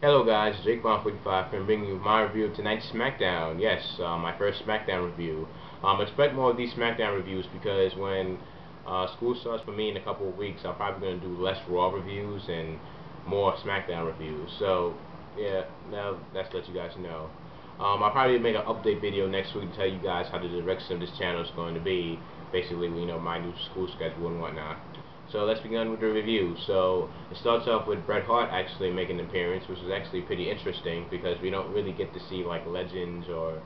Hello guys, Jake45 and bringing you my review of tonight's Smackdown. Yes, my first Smackdown review. Expect more of these Smackdown reviews because when school starts for me in a couple of weeks, I'm probably going to do less Raw reviews and more Smackdown reviews. So, yeah, now that's let you guys know. I'll probably make an update video next week to tell you guys how the direction of this channel is going to be. Basically, my new school schedule and whatnot. So let's begin with the review. So it starts off with Bret Hart actually making an appearance, which is actually pretty interesting because we don't really get to see like legends or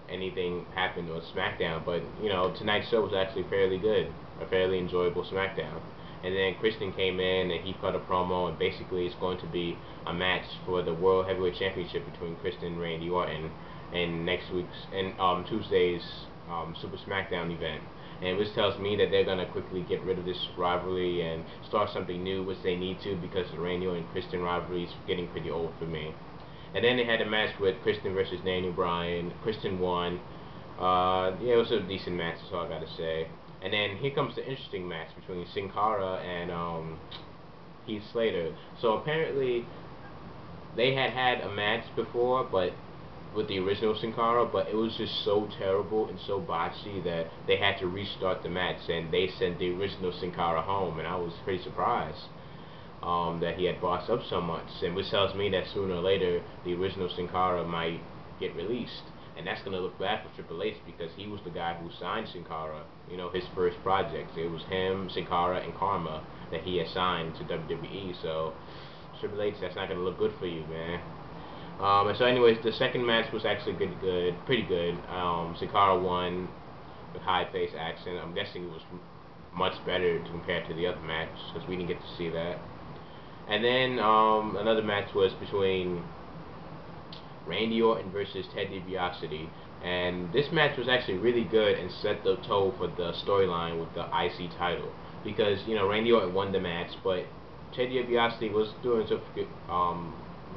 anything happen on SmackDown. But tonight's show was actually fairly good, a fairly enjoyable SmackDown. And then Christian came in and he cut a promo, and basically it's going to be a match for the World Heavyweight Championship between Christian and Randy Orton in next week's and Tuesday's Super SmackDown event. And which tells me that they're gonna quickly get rid of this rivalry and start something new, which they need to because the Randy Orton and Christian rivalry is getting pretty old for me. And then they had a match with Christian versus Daniel Bryan. Christian won. Yeah, it was a decent match. That's all I gotta say. And then here comes the interesting match between Sin Cara and Heath Slater. So apparently they had a match before, but with the original Sin Cara, but it was just so terrible and so botchy that they had to restart the match, and they sent the original Sin Cara home, and I was pretty surprised that he had bossed up so much, and which tells me that sooner or later the original Sin Cara might get released, and that's going to look bad for Triple H because he was the guy who signed Sin Cara, his first project. It was him, Sin Cara, and Karma that he had signed to WWE, so Triple H, that's not going to look good for you, man. And so anyways, the second match was actually pretty good. Sin Cara won with high-paced action. I'm guessing it was much better compared to the other match because we didn't get to see that. And then another match was between Randy Orton versus Ted DiBiase, and this match was actually really good and set the tone for the storyline with the IC title because Randy Orton won the match, but Ted DiBiase was doing some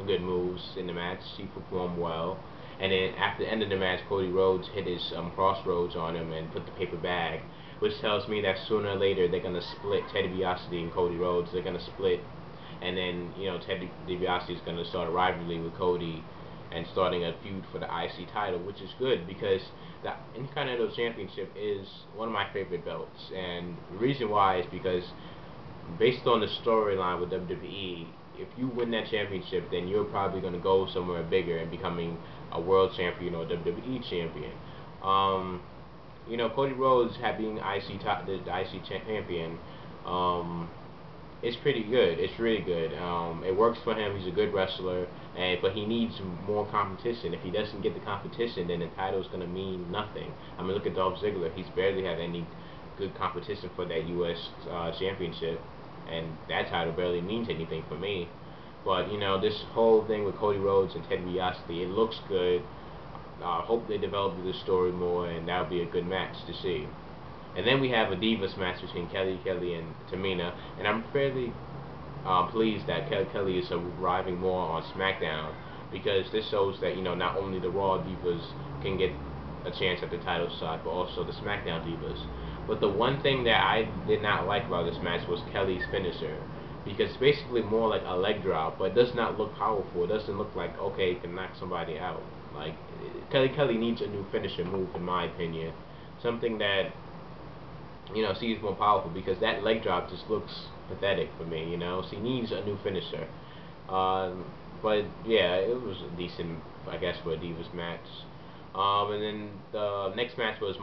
good moves in the match. He performed well, and then after the end of the match, Cody Rhodes hit his crossroads on him and put the paper bag, which tells me that sooner or later they're gonna split Ted DiBiase and Cody Rhodes. They're gonna split, and then Ted DiBiase is gonna start a rivalry with Cody and starting a feud for the IC title, which is good because the Intercontinental Championship is one of my favorite belts, and the reason why is because based on the storyline with WWE, if you win that championship, then you're probably going to go somewhere bigger and becoming a world champion or WWE champion. Cody Rhodes being the IC champion, it's pretty good. It's really good. It works for him. He's a good wrestler, but he needs more competition. If he doesn't get the competition, then the title is going to mean nothing. I mean, look at Dolph Ziggler. He's barely had any good competition for that U.S. Championship, and that title barely means anything for me. But this whole thing with Cody Rhodes and Ted DiBiase, it looks good. I hope they develop the story more, and that'll be a good match to see. And then we have a Divas match between Kelly and Tamina, and I'm fairly pleased that Kelly is arriving more on SmackDown because this shows that not only the Raw Divas can get a chance at the title shot, but also the SmackDown Divas. But the one thing that I did not like about this match was Kelly's finisher, because it's basically more like a leg drop, but it does not look powerful. It doesn't look like, okay, it can knock somebody out. Like, Kelly needs a new finisher move, in my opinion. Something that, seems more powerful, because that leg drop just looks pathetic for me, She needs a new finisher. But, yeah, it was decent, I guess, for a Divas match. And then the next match was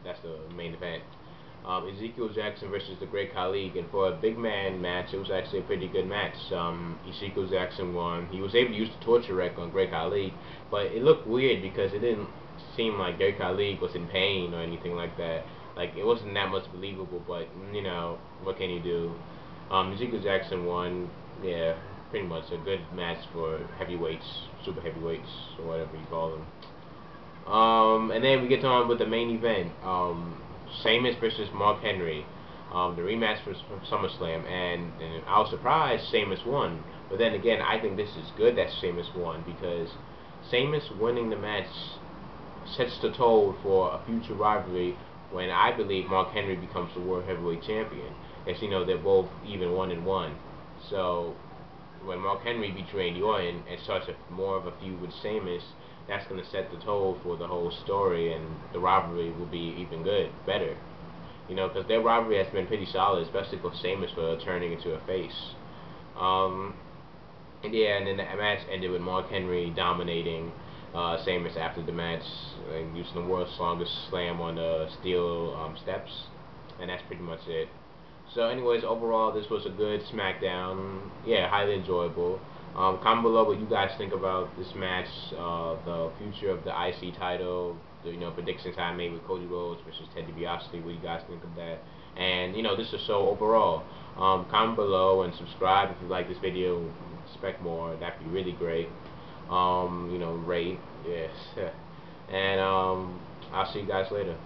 that's the main event. Ezekiel Jackson versus the Great Khali, and for a big man match, it was actually a pretty good match. Ezekiel Jackson won. He was able to use the torture rack on Great Khali, but it looked weird because it didn't seem like Great Khali was in pain or anything like that. Like, it wasn't that much believable, but what can you do? Ezekiel Jackson won. Yeah, pretty much a good match for heavyweights, super heavyweights, or whatever you call them. And then we get on with the main event. Sheamus versus Mark Henry. The rematch from SummerSlam, and I was surprised Sheamus won. But then again, I think this is good that Sheamus won because Sheamus winning the match sets the tone for a future rivalry when I believe Mark Henry becomes the World Heavyweight Champion. As they're both even 1-1. So when Mark Henry beats Randy Orton and starts more of a feud with Sheamus, that's going to set the tone for the whole story, and the rivalry will be even better. You know, because their rivalry has been pretty solid, especially for Sheamus for turning into a face. And yeah, and then the match ended with Mark Henry dominating Sheamus after the match, using the world's longest slam on the steel steps, and that's pretty much it. So anyways, overall, this was a good SmackDown. Yeah, highly enjoyable. Comment below what you guys think about this match, the future of the IC title, the predictions I made with Cody Rhodes versus Ted DiBiase. What do you guys think of that? And this is so overall. Comment below and subscribe if you like this video. Expect more. That'd be really great. Rate, yes. And I'll see you guys later.